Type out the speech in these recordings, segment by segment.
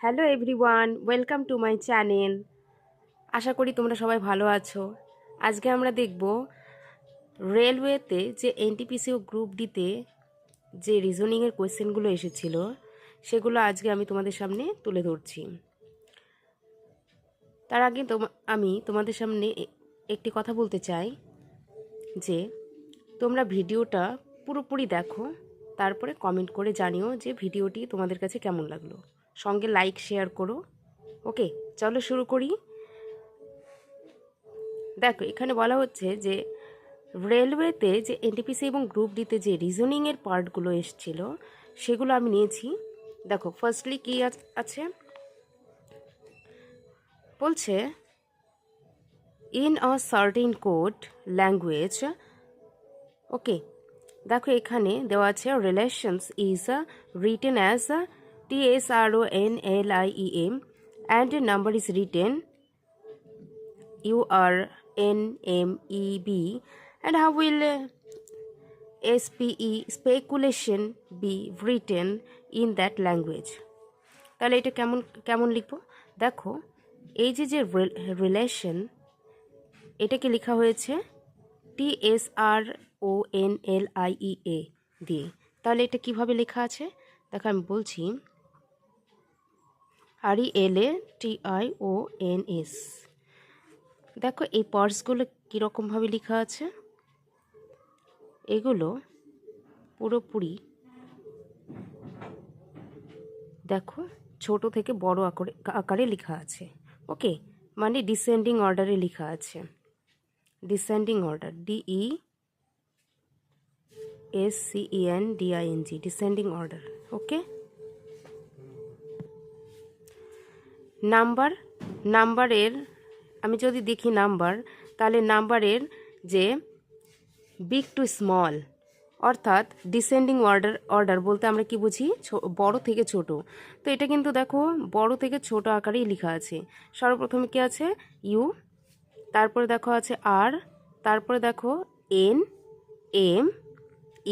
Hello everyone, welcome to my channel. আশা করি তোমরা সবাই ভালো আছো। আজকে আমরা দেখব রেলওয়েতে যে এনটিপিসি ও গ্রুপ ডিতে যে রিজনিংয়ের কোয়েশ্চেনগুলো এসেছিল সেগুলো আজকে আমি তোমাদের সামনে তুলে ধরছি। তার আগে আমি তোমাদের সামনে একটি কথা বলতে চাই যে তোমরা ভিডিওটা পুরোপুরি দেখো, তারপরে কমেন্ট করে জানিও যে ভিডিওটি তোমাদের কাছে কেমন লাগলো, সঙ্গে লাইক শেয়ার করো। ওকে, চলো শুরু করি। দেখো, এখানে বলা হচ্ছে যে রেলওয়েতে যে এনটিপিসি এবং গ্রুপ ডিতে যে রিজনিংয়ের পার্টগুলো এসেছিল সেগুলো আমি নিয়েছি। দেখো, ফার্স্টলি কি আছে বলছে, in a certain code language. Okay, দেখো এখানে দেওয়া আছে relations is written as TSRONLIEM and number is written URNMEB, and how will speculation be written in that language? তাহলে এটা কেমন কেমন লিখবো? দেখো, এই যে রিলেশন, এটাকে লেখা হয়েছে TSRONLIEA দিয়ে। তাহলে এটা কিভাবে লেখা আছে দেখো, আমি বলছি, RELATIONS। দেখো এই পার্টসগুলো কীরকমভাবে লেখা আছে, এগুলো পুরোপুরি দেখো ছোট থেকে বড় আকারে লেখা আছে। ওকে, মানে ডিসেন্ডিং অর্ডারে লেখা আছে, descending order, DESCENDING, descending order. Okay, নাম্বারের আমি যদি দেখি নাম্বার, তাহলে নাম্বারের যে বিগ টু স্মল, অর্থাৎ ডিসেন্ডিং অর্ডার বলতে আমরা কি বুঝি, বড় থেকে ছোট। তো এটা কিন্তু দেখো বড় থেকে ছোট আকারেই লেখা আছে। সর্বপ্রথমে কি আছে, ইউ, তারপরে দেখো আছে আর, তারপরে দেখো এন, এম,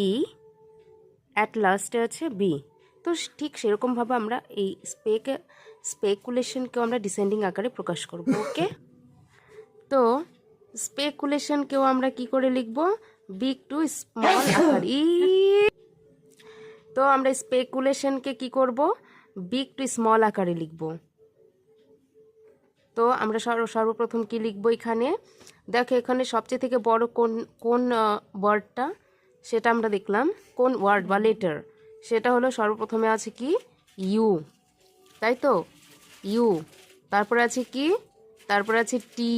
ই, অ্যাট লাস্টে আছে বি। তো ঠিক সেরকমভাবে আমরা এই স্পেকুলেশনকেও আমরা ডিসেন্ডিং আকারে প্রকাশ করব। ওকে, তো স্পেকুলেশনকেও আমরা কি করে লিখব, বিগ টু স্মল আকারে। তো আমরা স্পেকুলেশনকে কি করব, বিগ টু স্মল আকারে লিখব। তো আমরা সর্বপ্রথম কি লিখব এখানে, দেখো এখানে সবচেয়ে থেকে বড় কোন কোন ওয়ার্ডটা সেটা আমরা দেখলাম, কোন ওয়ার্ড বা লেটার, সেটা হলো সর্বপ্রথমে আছে কি ইউ, তাই তো, ইউ, তারপরে আছে কি, তারপরে আছে টি,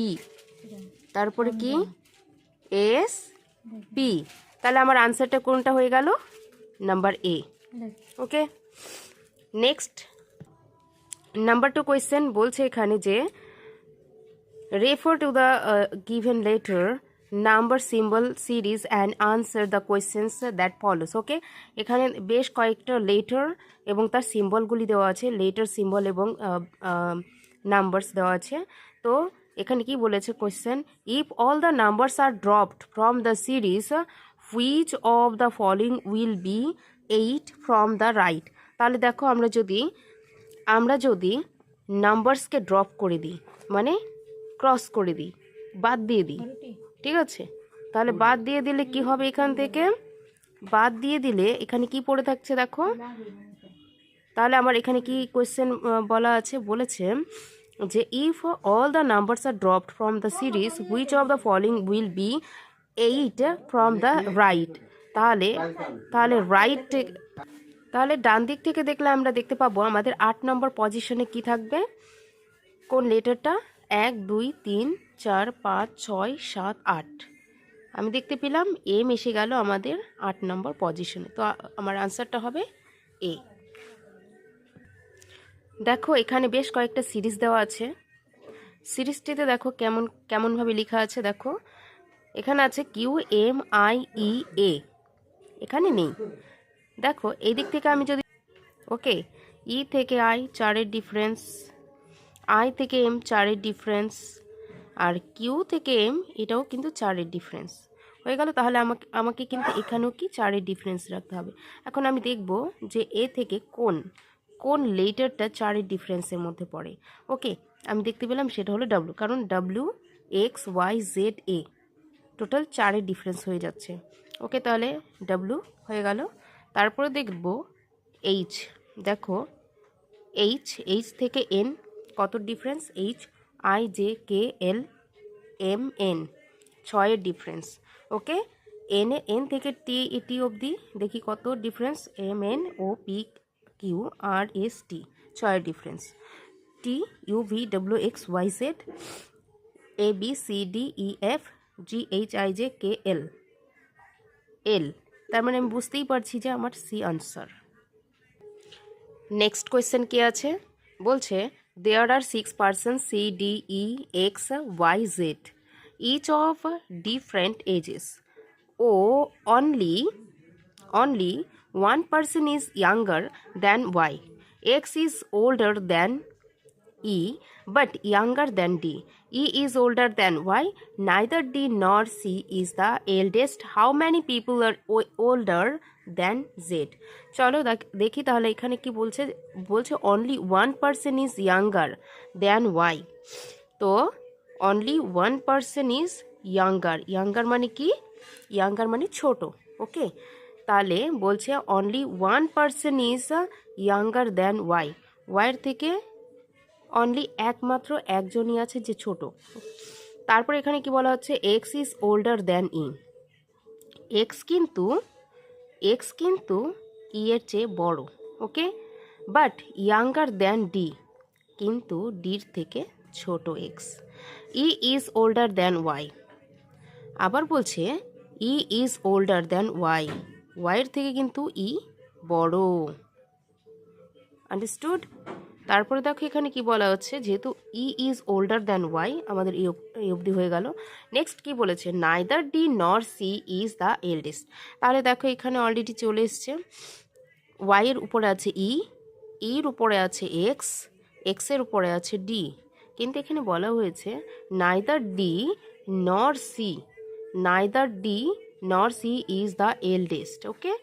তারপরে কি এস, পি। তাহলে আমার আনসারটা কোনটা হয়ে গেল, number A. Okay, next number 2 question বলছে এখানে যে refer to the given letter, number, symbol series and answer the questions that follows. Okay, এখানে বেশ কয়েকটা লেটার এবং তার সিম্বলগুলি দেওয়া আছে, লেটার, সিম্বল এবং নাম্বারস দেওয়া আছে। তো এখানে কি বলেছে question, if all the numbers are dropped from the series which of the following will be 8 from the right. তাহলে দেখো আমরা যদি নাম্বারসকে ড্রপ করে দিই, মানে ক্রস করে দিই, বাদ দিয়ে দিই, ঠিক আছে, তাহলে বাদ দিয়ে দিলে কি হবে, এখান থেকে বাদ দিয়ে দিলে এখানে কি পড়ে থাকছে দেখো। তাহলে আমার এখানে কি কোয়েশ্চেন বলা আছে, বলেছে যে if all the numbers are dropped from the series which of the following will be 8 from the right. তাহলে রাইট, তাহলে ডান দিক থেকে দেখলে আমরা দেখতে পাবো আমাদের 8 নম্বর পজিশনে কি থাকবে, কোন লেটারটা, 1 2 3 4 5 6 7 8। আমি দেখতে পেলাম এম এসে গেল আমাদের 8 নম্বর পজিশনে। তো আমার আনসারটা হবে এ। দেখো এখানে বেশ কয়েকটা সিরিজ দেওয়া আছে, সিরিজটিতে দেখো কেমনভাবে লেখা আছে। দেখো এখানে আছে QMIEA, এখানে নেই। দেখো এই দিক থেকে আমি যদি, ওকে, ই থেকে আই 4-এর ডিফারেন্স, আই থেকে এম 4-এর ডিফারেন্স, আর কিউ থেকে এম এটাও কিন্তু 4-এর ডিফারেন্স হয়ে গেল। তাহলে আমাকে কিন্তু এখানেও কি 4-এর ডিফারেন্স রাখতে হবে। এখন আমি দেখব যে এ থেকে কোন লেটারটা 4-এর ডিফারেন্সের মধ্যে পড়ে। ওকে, আমি দেখতে পেলাম সেটা হলো ডাব্লু, কারণ ডাব্লু এক্স ওয়াই জেড এ টোটাল 4-এর ডিফারেন্স হয়ে যাচ্ছে। ওকে, তাহলে ডাব্লু হয়ে গেল। তারপরে দেখব এইচ। দেখো এইচ থেকে এন কত difference, H I J K L M N 6-এর ডিফারেন্স। ওকে, এন থেকে টি অবধি দেখি কত difference, M N O P Q R S T 6-এর difference. T U V W X Y Z A B C D E F G H I J K L L, তার মানে আমি বুঝতেই পারছি যে আমার সি আনসার। নেক্সট কোয়েশ্চেন কি আছে, বলছে there are 6 person C D E X Y Z each of different ages ও only one person is younger than y. X is older than E but younger than D. E is older than Y. Neither D nor C is the eldest. How many people are older than Z? চলো দেখি তাহলে এখানে কি বলছে, বলছে only one person is younger than Y. তো only one person is younger মানে কি, younger মানে ছোট। ওকে, তাহলে বলছে only one person is younger than Y. Y এর থেকে অনলি একমাত্র একজনই আছে যে ছোট। তারপর এখানে কি বলা হচ্ছে, X is older than E. X কিন্তু ই এর চেয়ে বড়। Okay, but younger than D, কিন্তু ডির থেকে ছোট X. E is older than Y, আবার বলছে E is older than Y, ওয়াইয়ের থেকে কিন্তু ই বড়। আন্ডারস্টুড? তারপরে দেখো এখানে কি বলা হচ্ছে, যেহেতু ই ইজ ওল্ডার দ্যান ওয়াই, আমাদের এই অবধি হয়ে গেল। নেক্সট কি বলেছে, neither D nor C is the eldest. তাহলে দেখো এখানে অলরেডি চলে এসছে, ওয়াইয়ের উপরে আছে ইর উপরে আছে এক্সের উপরে আছে ডি, কিন্তু এখানে বলা হয়েছে neither D nor C is the eldest. Okay,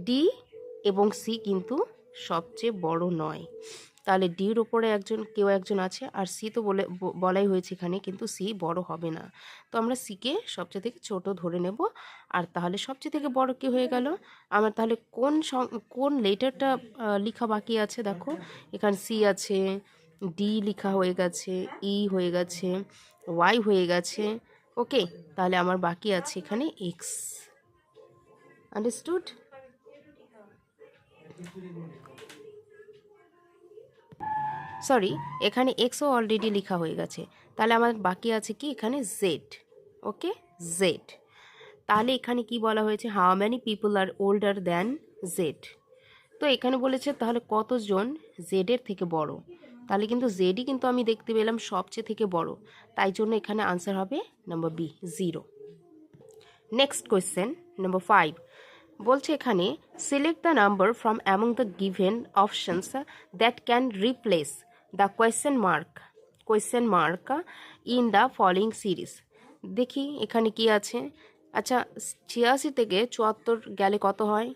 D এবং সি কিন্তু সবচেয়ে বড় নয়, তাহলে ডির ওপরে কেউ একজন আছে, আর সি তো বলাই হয়েছে এখানে, কিন্তু সি বড় হবে না। তো আমরা সিকে সবচেয়ে থেকে ছোট ধরে নেব। আর তাহলে সবচেয়ে থেকে বড় কি হয়ে গেল আমার, তাহলে কোন লেটারটা লেখা বাকি আছে, দেখো এখানে সি আছে, ডি লেখা হয়ে গেছে, ই হয়ে গেছে, ওয়াই হয়ে গেছে। ওকে, তাহলে আমার বাকি আছে এখানে এক্স। আন্ডারস্টুড? সরি, এখানে এক্সও অলরেডি লেখা হয়ে গেছে, তাহলে আমার বাকি আছে কি এখানে জেড। ওকে, জেড। তাহলে এখানে কি বলা হয়েছে, how many people are older than Z. তো এখানে বলেছে তাহলে কতজন জেডের থেকে বড়, তাহলে কিন্তু জেডই কিন্তু আমি দেখতে পেলাম সবচেয়ে থেকে বড়, তাই জন্য এখানে আনসার হবে number B, 0। Next question number 5, বলছে এখানে select the number from among the given options that can replace the question mark in the following series. দেখি এখানে কি আছে। আচ্ছা, 86 থেকে 74 গেলে কত হয়,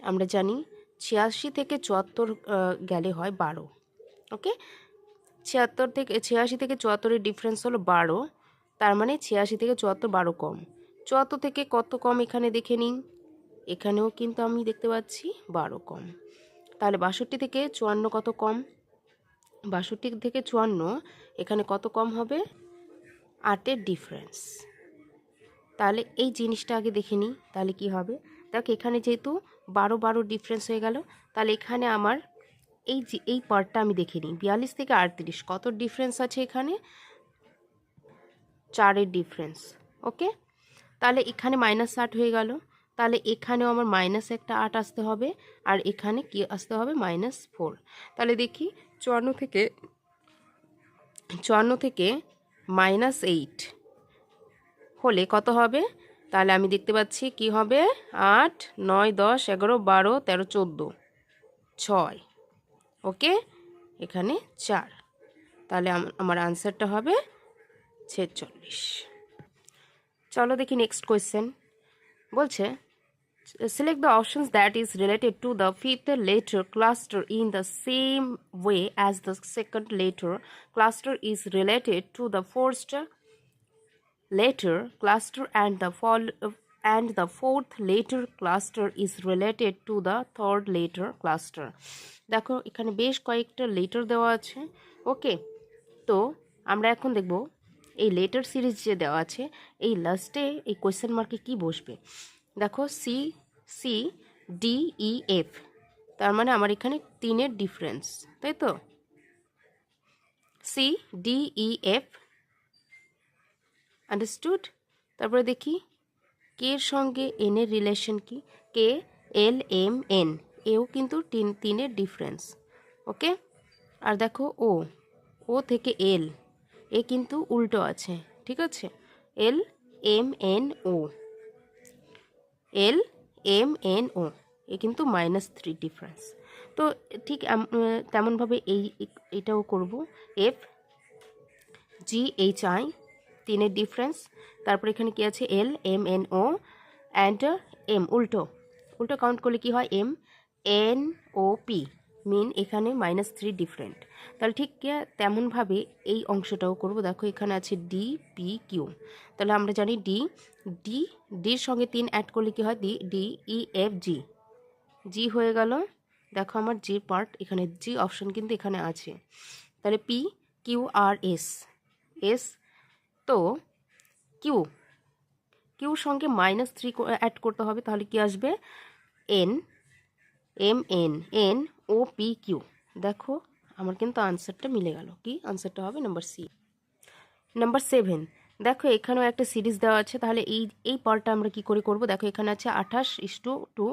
আমরা জানি 86 থেকে 74 গেলে হয় 12। ওকে, 86 থেকে 74-এর ডিফারেন্স হলো 12, তার মানে 86 থেকে 74 12 কম। 74 থেকে কত কম এখানে দেখে নিন, এখানেও কিন্তু আমি দেখতে পাচ্ছি 12 কম। তাহলে 62 থেকে 54 কত কম, 62 থেকে 54 এখানে কত কম হবে, 8-এর ডিফারেন্স। তাহলে এই জিনিসটা আগে দেখে নিই, তাহলে কি হবে, দেখ এখানে যেহেতু 12 ডিফারেন্স হয়ে গেল, তাহলে এখানে আমার এই পার্টটা আমি দেখে নিই, 42 থেকে 38 কত ডিফারেন্স আছে এখানে, 4-এর ডিফারেন্স। ওকে, তাহলে এখানে -8 হয়ে গেল, তাহলে এখানেও আমার মাইনাস একটা 8 আসতে হবে, আর এখানে কি আসতে হবে, -4। তাহলে দেখি 54 থেকে -8 হলে কত হবে, তাহলে আমি দেখতে পাচ্ছি কি হবে, 8 9 10 11 12 13 14 6। ওকে, এখানে 4, তাহলে আমার আনসারটা হবে 46। চলো দেখি নেক্সট কোয়েশ্চেন। বলছে Select the options that is related to the fifth letter cluster in the same way as the second letter cluster is related to the first letter cluster and the fourth letter cluster is related to the third letter cluster. দেখো এখানে বেশ কয়েকটা letter দেওয়া আছে। ওকে, তো আমরা এখন দেখব এই লেটার সিরিজ যে দেওয়া আছে এই লাস্টে এই কোয়েশ্চেন মার্কে কি বসবে। দেখো C C D E F, তার মানে আমার এখানে তিনের ডিফারেন্স, তাই তো? C D E F, understood? তারপরে দেখি কে এর সঙ্গে এন এর রিলেশন কি, কে এল এম এন, এও কিন্তু তিনের ডিফারেন্স। ওকে, আর দেখো ও ও থেকে এল, এ কিন্তু উল্টো আছে, ঠিক আছে? L M N O, L M N O, এ কিন্তু -3 ডিফারেন্স। তো ঠিক তেমনভাবে এটাও করব। এফ জি এইচ আই, তিনের ডিফারেন্স। তারপর এখানে কি আছে, L M N O and M, উল্টো উল্টো কাউন্ট করলে কি হয়, M N O P, mean এখানে -3 ডিফারেন্ট। তাহলে ঠিক তেমনভাবে এই অংশটাও করব। দেখো এখানে আছে ডি পি কিউ, তাহলে আমরা জানি ডির সঙ্গে 3 অ্যাড করলে কি হয়, ডি ই এফ জি, জি হয়ে গেল। দেখো আমার জি পার্ট এখানে, জি অপশন কিন্তু এখানে আছে। তাহলে P Q R S, S, তো কিউর সঙ্গে -3 অ্যাড করতে হবে, তাহলে কি আসবে, N M N N O P Q. দেখো আমার কিন্তু আনসারটা মিলে গেল। কি আনসারটা হবে, নাম্বার সি। নাম্বার 7, দেখো এখানেও একটা সিরিজ দেওয়া আছে, তাহলে এই পার্টটা আমরা কি করে করব। দেখো এখানে আছে 28:2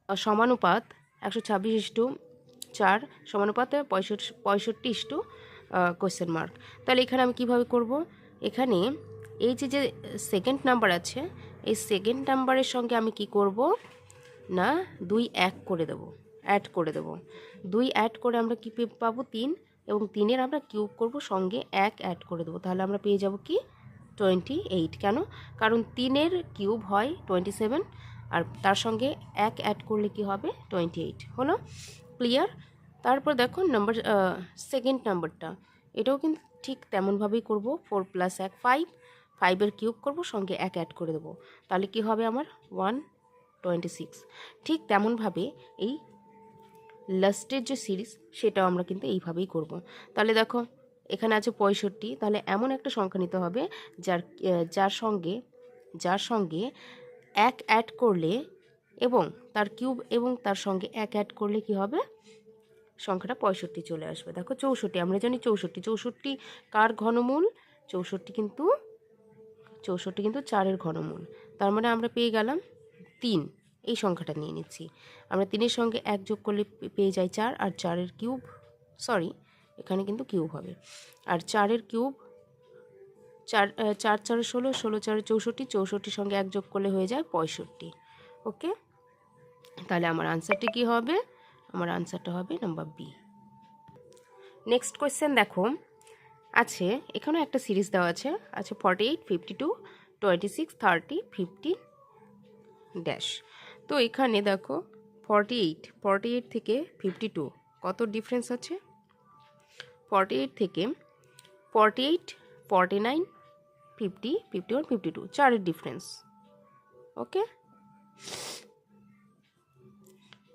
সমানুপাত 126:4 সমানুপাতে 65 কোয়েশ্চেন মার্ক। তাহলে এখানে আমি কিভাবে করব, এখানে এই যে সেকেন্ড নাম্বার আছে, এই সেকেন্ড নাম্বারের সঙ্গে আমি কি করব না, 2 অ্যাড করে দেব। 2 অ্যাড করে আমরা কি পাবো, 3, এবং 3-এর আমরা কিউব করব, সঙ্গে 1 অ্যাড করে দেবো, তাহলে আমরা পেয়ে যাব কি 28। কেন, কারণ 3-এর কিউব হয় 27, আর তার সঙ্গে 1 অ্যাড করলে কি হবে, 28 হলো। ক্লিয়ার? তারপর দেখো সেকেন্ড নাম্বারটা, এটাও কিন্তু ঠিক তেমনভাবেই করব। 4 + 1 5, 5-এর কিউব করব, সঙ্গে 1 অ্যাড করে দেবো, তাহলে কি হবে আমার 126। ঠিক তেমনভাবে এই লাস্টের যে সিরিজ সেটাও আমরা কিন্তু এইভাবেই করব। তাহলে দেখো এখানে আছে 65, তাহলে এমন একটা সংখ্যা নিতে হবে যার সঙ্গে 1 অ্যাড করলে এবং তার কিউব এবং তার সঙ্গে 1 অ্যাড করলে কি হবে, সংখ্যাটা 65 চলে আসবে। দেখো 64, আমরা জানি 64 কার ঘনমূল, 64 কিন্তু 4-এর ঘনমূল। তার মানে আমরা পেয়ে গেলাম 3, এই সংখ্যাটা নিয়ে নিচ্ছি। আমরা 3-এর সঙ্গে 1 যোগ করলে পেয়ে যাই 4, আর 4-এর কিউব, সরি এখানে কিন্তু কিউব হবে, আর 4-এর কিউব 4 4 4 16, 16 4 64, 64-র সঙ্গে 1 যোগ করলে হয়ে যায় 65। ওকে, তাহলে আমার আনসারটি কি হবে, আমার আনসারটা হবে নাম্বার বি। নেক্সট কোয়েশ্চেন দেখো আছে, এখানেও একটা সিরিজ দেওয়া আছে 48, 52, 26, 30, 50 ড্যাশ। তো এখানে দেখো 48 থেকে 52 কত ডিফারেন্স আছে, 48 থেকে 48, 49, 50, 51, 52, 4-এর ডিফারেন্স। ওকে,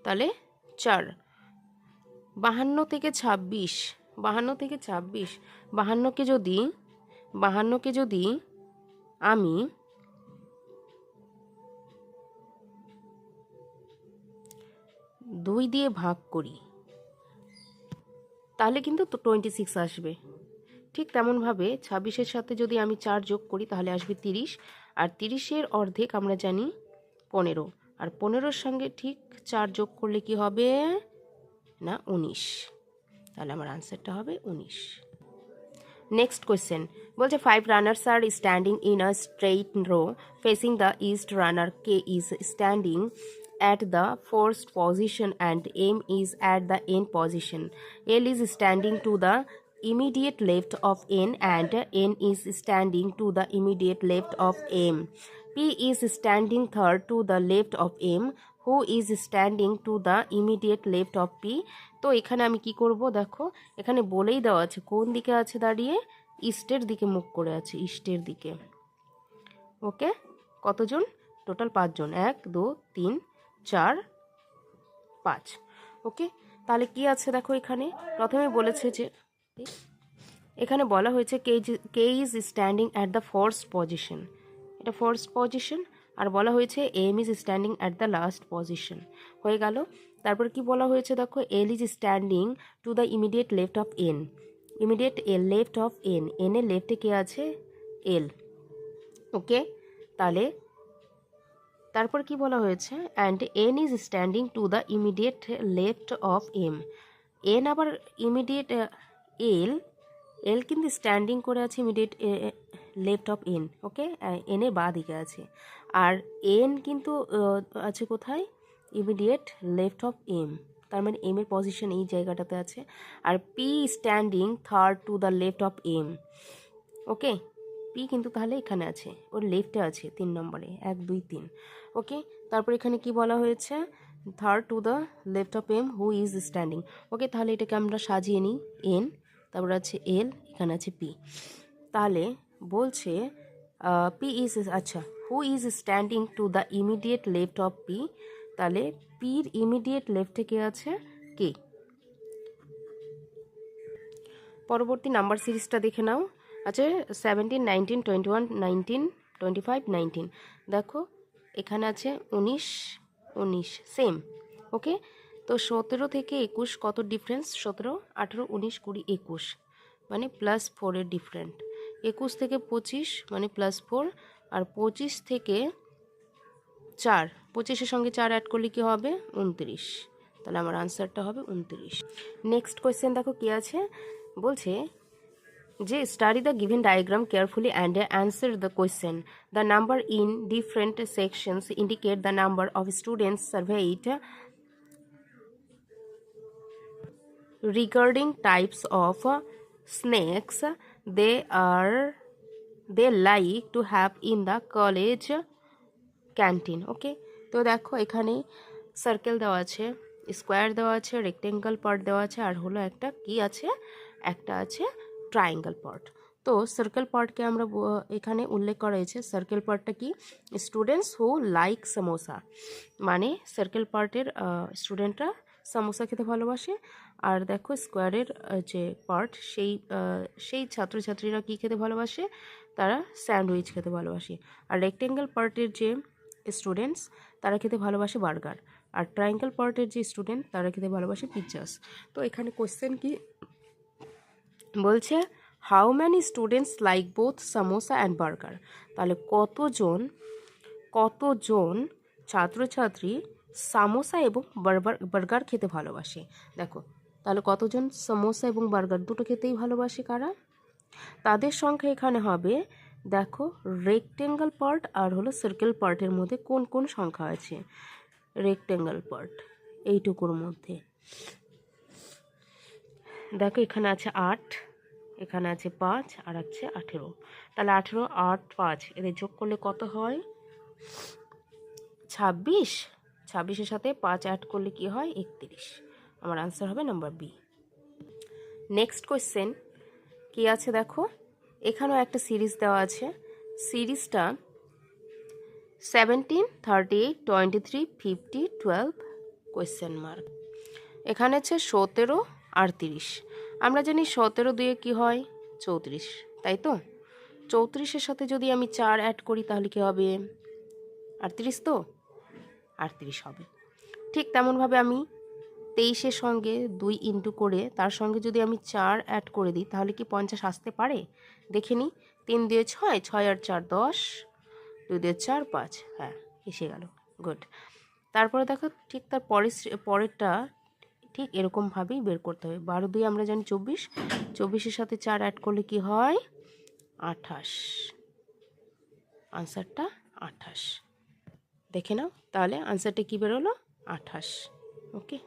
তাহলে 4, 52 থেকে 26, 52কে যদি আমি 2 দিয়ে ভাগ করি, তাহলে কিন্তু 26 আসবে। ঠিক তেমনভাবে 26-এর সাথে যদি আমি 4 যোগ করি, তাহলে আসবে 30, আর 30-এর অর্ধেক আমরা জানি 15, আর 15-এর সঙ্গে ঠিক 4 যোগ করলে কি হবে না 19, তাহলে আমার আনসারটা হবে 19। নেক্সট কোয়েশ্চেন বলছে 5 runners are standing in a straight row facing the east. Runner K is standing at the first position and M is at the end position. L is standing to the immediate left of n and n is standing to the immediate left of m. P is standing third to the left of m, who is standing to the immediate left of p. তো এখানে আমি কি করব, দেখো এখানে বলেই দেওয়া আছে কোন দিকে আছে দাঁড়িয়ে, ইস্টের দিকে মুখ করে আছে, ইস্টের দিকে। ওকে, কতজন? টোটাল 5 জন, 1 2 3 4 5। ওকে, তাহলে কি আছে দেখো, এখানে প্রথমে বলেছে যে এখানে বলা হয়েছে K is standing at the first position, এটা ফার্স্ট পজিশন, আর বলা হয়েছে M is standing at the last position, হয়ে গেল। তারপর কি বলা হয়েছে দেখো, L is standing to the immediate left of N, immediate left of N, N এর লেফটে কে আছে? এল। ওকে, তাহলে তারপর কি বলা হয়েছে, and N is standing to the immediate left of M, N আবার ইমিডিয়েট এল, এল কিন্তু স্ট্যান্ডিং করে আছে immediate left of N. Okay, N এর বাঁ দিকে আছে, আর এন কিন্তু আছে কোথায়? ইমিডিয়েট লেফট অফ এম, তার মানে এম এর পজিশন এই জায়গাটাতে আছে। আর P standing third to the left of M. Okay, P কিন্তু তাহলে এখানে আছে, ওর লেফটে আছে 3 নম্বরে, 1 2 3। ওকে, তারপর এখানে কি বলা হয়েছে, third to the left of M, who is standing. Okay, তাহলে এটাকে আমরা সাজিয়ে নিই, এন, তারপর আছে এল, এখানে আছে পি। তাহলে বলছে পি ইজ, আচ্ছা, হু is standing to the immediate left of P, তাহলে পির ইমিডিয়েট লেফটে কে আছে? কে। পরবর্তী নাম্বার সিরিজটা দেখে নাও, আছে 17 19 21 19 25 19। দেখো এখানে আছে 19 19, সেম। ওকে, তো 17 থেকে 21 কত ডিফারেন্স? 17 18 19 20 21, মানে +4 এর ডিফারেন্ট। 21 থেকে 25 মানে +4, আর 25 থেকে 4, 25-এর সঙ্গে 4 অ্যাড করলে কি হবে? 29। তাহলে আমার আনসারটা হবে 29। নেক্সট কোয়েশ্চেন দেখো কি আছে, বলছে যে study the given diagram carefully and answer the question. The number in different sections indicate the number of students surveyed regarding types of snacks they like to have in the college canteen. Okay, তো দেখো এখানে circle দেওয়া আছে, square দেওয়া আছে, rectangle part দেওয়া আছে, আর হলো একটা কি আছে, একটা আছে ট্রায়াঙ্গেল পার্ট। তো সার্কেল পার্টকে আমরা এখানে উল্লেখ করা হয়েছে, সার্কেল পার্টটা কি? স্টুডেন্টস হু লাইক সামোসা, মানে সার্কেল পার্টের স্টুডেন্টরা সামোসা খেতে ভালোবাসে। আর দেখো স্কোয়ারের যে পার্ট, সেই ছাত্রছাত্রীরা কি খেতে ভালোবাসে? তারা স্যান্ডউইচ খেতে ভালোবাসে। আর রেক্টেঙ্গেল পার্টের যে স্টুডেন্টস, তারা খেতে ভালোবাসে বার্গার। আর ট্রায়াঙ্গেল পার্টের যে স্টুডেন্ট, তারা খেতে ভালোবাসে পিৎজাস। তো এখানে কোশ্চেন কি বলছে, how many students like both samosa and burger. তাহলে কতজন ছাত্রছাত্রী সামোসা এবং বার্গার খেতে ভালোবাসে। দেখো তাহলে কতজন সামোসা এবং বার্গার দুটো খেতেই ভালোবাসে কারা? তাদের সংখ্যা এখানে হবে, দেখো রেক্টেঙ্গল পার্ট আর হলো সার্কেল পার্টের মধ্যে কোন কোন সংখ্যা আছে। রেক্টেঙ্গল পার্ট এইটুকুর মধ্যে দেখো এখানে আছে 8, এখানে আছে 5, আর আছে 18। তাহলে 18 8 5 এদের যোগ করলে কত হয়? 26। 26-এর সাথে 5 অ্যাড করলে কি হয়? 31। আমার আনসার হবে নাম্বার বি। নেক্সট কোয়েশ্চেন কি আছে দেখো, এখানেও একটা সিরিজ দেওয়া আছে। সিরিজটা 17 38 23 50 12 কোয়েশ্চেন মার্ক। এখানে আছে 17 আর 30। আমরা জানি 17 দিয়ে কি হয়? 34, তাই তো? 34-এর সাথে যদি আমি 4 অ্যাড করি তাহলে কি হবে? 38, তো 38 হবে। ঠিক তেমনভাবে আমি 23-এর সঙ্গে 2 ইন্টু করে তার সঙ্গে যদি আমি 4 অ্যাড করে দিই তাহলে কি 50 আসতে পারে? দেখে নিই। 3 দিয়ে 6, 6 আর 4 10, 2 দিয়ে 4 5, হ্যাঁ এসে গেল, গুড। তারপরে দেখো ঠিক তার পরেরটা ঠিক এরকমভাবেই বের করতে হবে। 12 দিয়ে আমরা জানি 24, 24-এর সাথে 4 অ্যাড করলে কি হয়? 28। আনসারটা 28। দেখে নাও তাহলে আনসারটা কি বেরোলো? 28। ওকে।